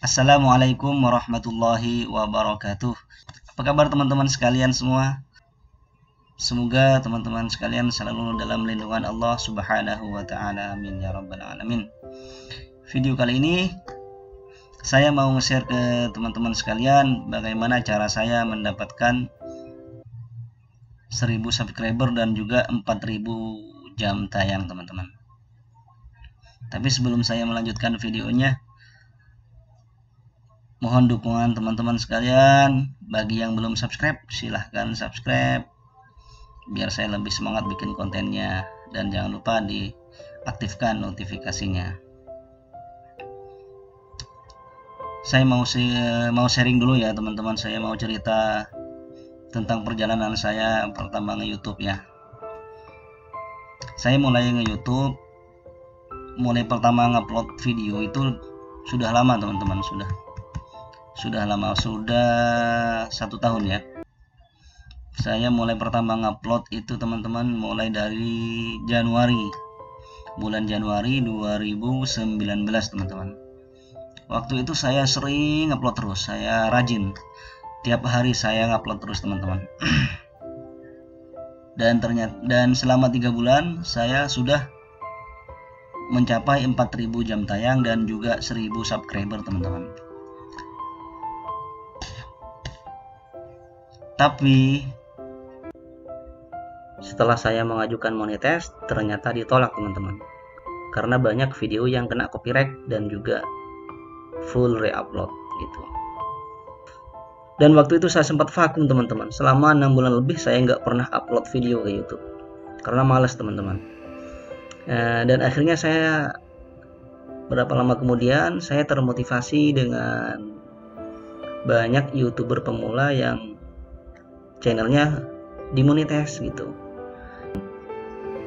Assalamualaikum warahmatullahi wabarakatuh. Apa kabar teman-teman sekalian semua? Semoga teman-teman sekalian selalu dalam lindungan Allah Subhanahu wa taala. Amin ya rabbal alamin. Video kali ini saya mau nge-share ke teman-teman sekalian bagaimana cara saya mendapatkan 1000 subscriber dan juga 4000 jam tayang, teman-teman. Tapi sebelum saya melanjutkan videonya, mohon dukungan teman-teman sekalian. Bagi yang belum subscribe, silahkan subscribe biar saya lebih semangat bikin kontennya, dan jangan lupa diaktifkan notifikasinya. Saya mau sharing dulu ya teman-teman. Saya mau cerita tentang perjalanan saya pertama nge-YouTube ya. Saya mulai nge-YouTube, mulai pertama ngupload video itu sudah lama teman-teman, sudah lama, sudah 1 tahun ya. Saya mulai pertama ngupload itu teman-teman mulai dari bulan Januari 2019 teman-teman. Waktu itu saya sering ngupload terus, saya rajin, tiap hari saya ngupload terus teman-teman. Dan selama 3 bulan saya sudah mencapai 4000 jam tayang dan juga 1000 subscriber teman-teman. Tapi setelah saya mengajukan monetize, ternyata ditolak teman-teman, karena banyak video yang kena copyright dan juga full re-upload gitu. Dan waktu itu saya sempat vakum teman-teman, selama 6 bulan lebih saya nggak pernah upload video ke YouTube karena males teman-teman. Dan akhirnya saya berapa lama kemudian saya termotivasi dengan banyak YouTuber pemula yang channelnya dimonetize gitu.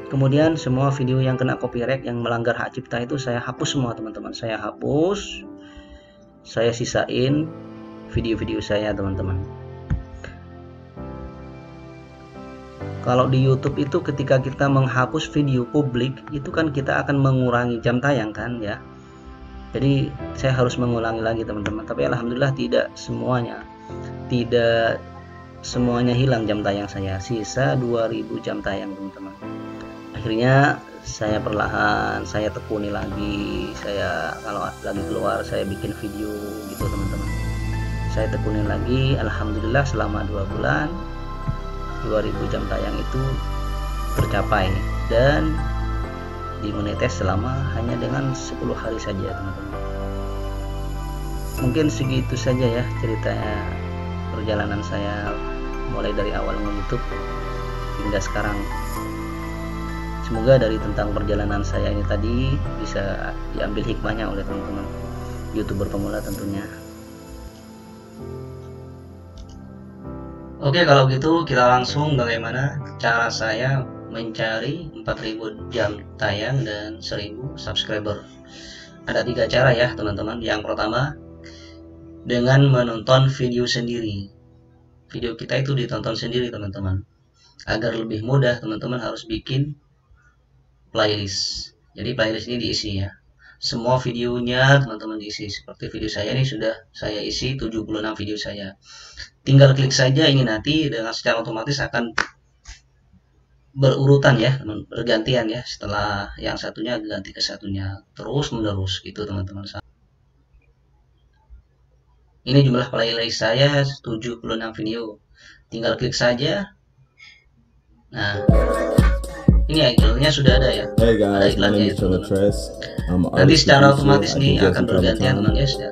Kemudian semua video yang kena copyright, yang melanggar hak cipta itu saya hapus semua teman-teman. Saya hapus, saya sisain video-video saya teman-teman. Kalau di YouTube itu ketika kita menghapus video publik itu kan kita akan mengurangi jam tayang kan ya. Jadi saya harus mengulangi lagi teman-teman. Tapi alhamdulillah tidak semuanya hilang jam tayang saya. Sisa 2000 jam tayang teman-teman. Akhirnya saya perlahan saya tekuni lagi. Saya kalau lagi keluar saya bikin video gitu teman-teman. Saya tekunin lagi. Alhamdulillah selama 2 bulan 2000 jam tayang itu tercapai dan dimonetize selama hanya dengan 10 hari saja teman-teman. Mungkin segitu saja ya ceritanya perjalanan saya mulai dari awal nge-YouTube hingga sekarang. Semoga dari tentang perjalanan saya ini tadi bisa diambil hikmahnya oleh teman-teman YouTuber pemula tentunya. Oke, kalau gitu kita langsung bagaimana cara saya mencari 4000 jam tayang dan 1000 subscriber. Ada 3 cara ya teman-teman. Yang pertama, dengan menonton video sendiri. Video kita itu ditonton sendiri teman-teman. Agar lebih mudah, teman-teman harus bikin playlist. Jadi playlist ini diisi ya, semua videonya teman-teman diisi. Seperti video saya ini sudah saya isi 76 video saya. Tinggal klik saja ini, nanti dengan secara otomatis akan berurutan ya, bergantian ya. Setelah yang satunya ganti ke satunya, terus menerus gitu teman-teman. Ini jumlah playlist saya 76 video. Tinggal klik saja. Nah, ini iklannya sudah ada ya. Hey guys, ada iklannya my name is itu. Nanti Secara otomatis nih akan bergantian teman guys ya.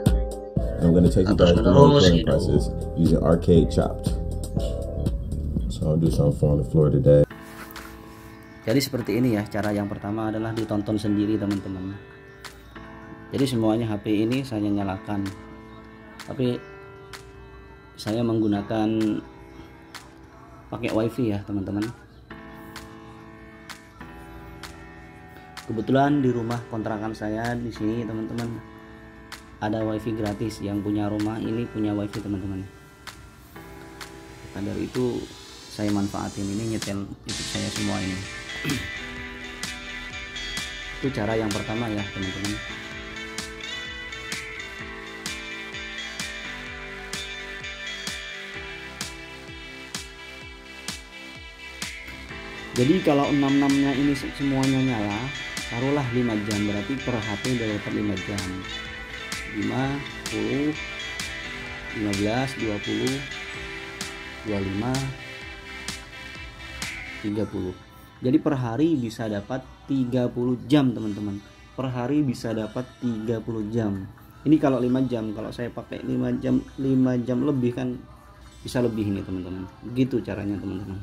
I'm going to take you guys through the recording process using Arcade Chopped. So I'll do something fun on the floor today. Jadi seperti ini ya, cara yang pertama adalah ditonton sendiri teman-teman. Jadi semuanya HP ini saya nyalakan, tapi saya menggunakan pakai wifi ya teman-teman. Kebetulan di rumah kontrakan saya di sini teman-teman ada wifi gratis. Yang punya rumah ini punya wifi teman-teman. Maka dari itu saya manfaatin ini, nyetel YouTube saya semua ini. Itu cara yang pertama ya teman-teman. Jadi kalau 66-nya ini semuanya nyala, taruhlah 5 jam, berarti per HP udah dapat 5 jam. 5, 10, 15, 20, 25, 30. Jadi per hari bisa dapat 30 jam teman-teman. Per hari bisa dapat 30 jam. Ini kalau 5 jam, kalau saya pakai 5 jam lebih kan bisa lebih ini teman-teman. Begitu caranya teman-teman.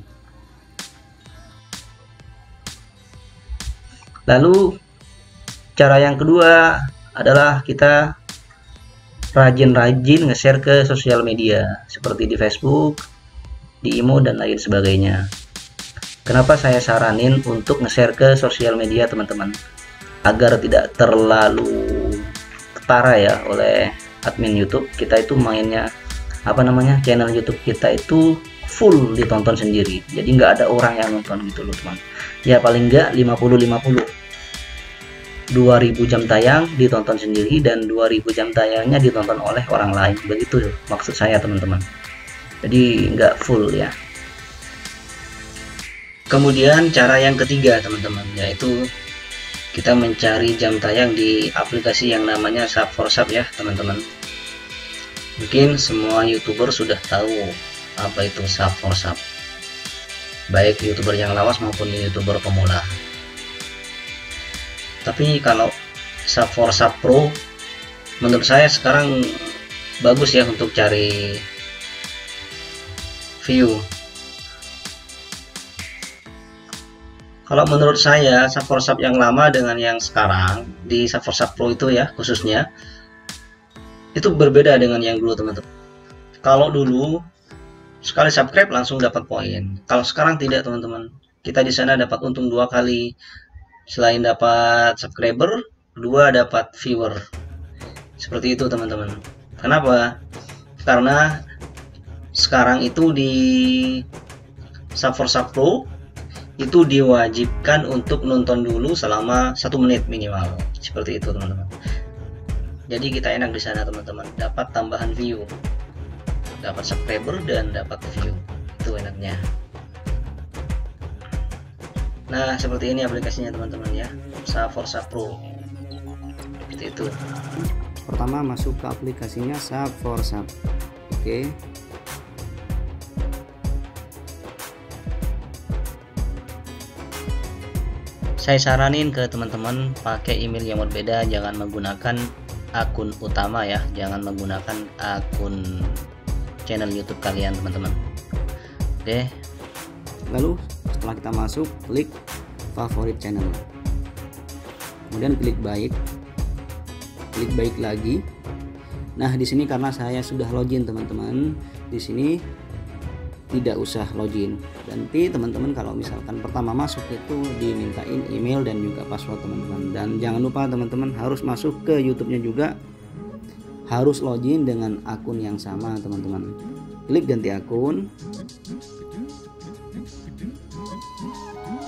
Lalu cara yang kedua adalah kita rajin-rajin nge-share ke sosial media seperti di Facebook, di Imo dan lain sebagainya. Kenapa saya saranin untuk nge-share ke sosial media teman-teman? Agar tidak terlalu ketara ya oleh admin YouTube. Kita itu mainnya channel YouTube kita itu full ditonton sendiri. Jadi nggak ada orang yang nonton gitu loh teman. Ya paling nggak 50-50. 2000 jam tayang ditonton sendiri dan 2000 jam tayangnya ditonton oleh orang lain. Begitu maksud saya teman-teman. Jadi nggak full ya. Kemudian cara yang ketiga teman-teman, yaitu kita mencari jam tayang di aplikasi yang namanya Sub4Sub ya teman-teman. Mungkin semua YouTuber sudah tahu apa itu Sub4Sub, baik YouTuber yang lawas maupun YouTuber pemula. Tapi kalau Sub4Sub Pro menurut saya sekarang bagus ya untuk cari view. Kalau menurut saya Sub4Sub yang lama dengan yang sekarang di Sub4Sub Pro itu ya khususnya itu berbeda dengan yang dulu teman-teman. Kalau dulu sekali subscribe langsung dapat poin. Kalau sekarang tidak teman-teman. Kita di sana dapat untung 2 kali. Selain dapat subscriber, 2 dapat viewer. Seperti itu teman-teman. Kenapa? Karena sekarang itu di Sub4Sub Pro itu diwajibkan untuk nonton dulu selama 1 menit minimal. Seperti itu teman-teman. Jadi kita enak di sana teman-teman, dapat tambahan view, dapat subscriber dan dapat view. Itu enaknya. Nah seperti ini aplikasinya teman-teman ya, Sub4Sub Pro. Seperti itu. Pertama masuk ke aplikasinya Sub4Sub. Oke. Saya saranin ke teman-teman pakai email yang berbeda, jangan menggunakan akun utama ya, jangan menggunakan akun channel YouTube kalian teman-teman. Oke. Lalu setelah kita masuk, klik favorit channel, kemudian klik baik lagi. Nah di sini karena saya sudah login teman-teman, di sini tidak usah login. Nanti teman-teman kalau misalkan pertama masuk itu dimintain email dan juga password teman-teman. Dan jangan lupa teman-teman harus masuk ke YouTube-nya juga, harus login dengan akun yang sama teman-teman. Klik ganti akun,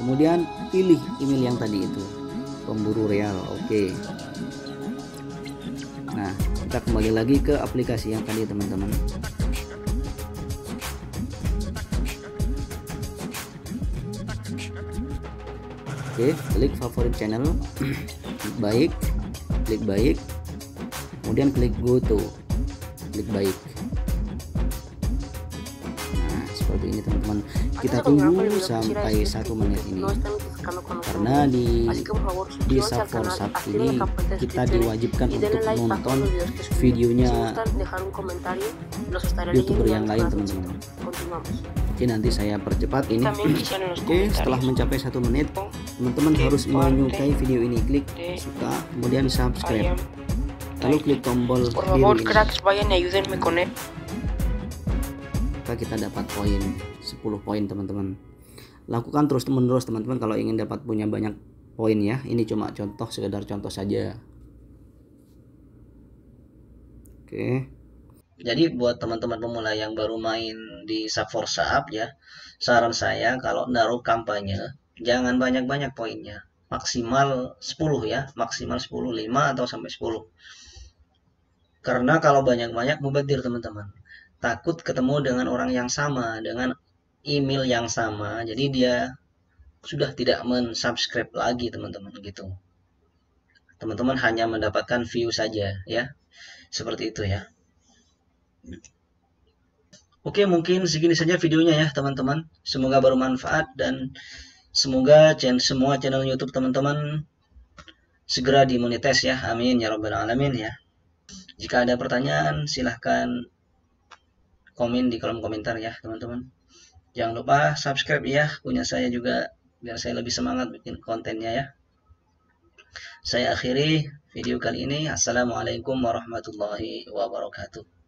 kemudian pilih email yang tadi itu, pemburu real. Oke. Nah kita kembali lagi ke aplikasi yang tadi teman-teman. Oke, klik favorit channel, klik baik, kemudian klik go to, klik baik. Nah seperti ini teman-teman, kita tunggu sampai 1 menit ini, karena di Sub4Sub ini kita diwajibkan untuk nonton videonya YouTuber yang lain teman-teman. Oke, nanti saya percepat ini. Oke, setelah mencapai 1 menit teman-teman harus menyukai video ini, klik suka, kemudian subscribe, lalu klik tombol biru ini. Maka kita dapat poin 10 poin teman-teman. Lakukan terus menerus teman-teman kalau ingin dapat punya banyak poin ya. Ini cuma contoh, sekedar contoh saja. Oke. Jadi buat teman-teman pemula yang baru main di Sub4Sub ya, saran saya kalau naruh kampanye jangan banyak-banyak poinnya, maksimal 10 ya, maksimal 10, 5 atau sampai 10. Karena kalau banyak-banyak mubazir teman-teman, takut ketemu dengan orang yang sama, dengan email yang sama, jadi dia sudah tidak mensubscribe lagi teman-teman gitu. Teman-teman hanya mendapatkan view saja ya. Seperti itu ya. Oke, mungkin segini saja videonya ya teman-teman. Semoga bermanfaat dan semoga semua channel YouTube teman-teman segera dimonetize ya. Amin ya rabbal alamin ya. Jika ada pertanyaan silahkan komen di kolom komentar ya teman-teman. Jangan lupa subscribe ya punya saya juga biar saya lebih semangat bikin kontennya ya. Saya akhiri video kali ini. Assalamualaikum warahmatullahi wabarakatuh.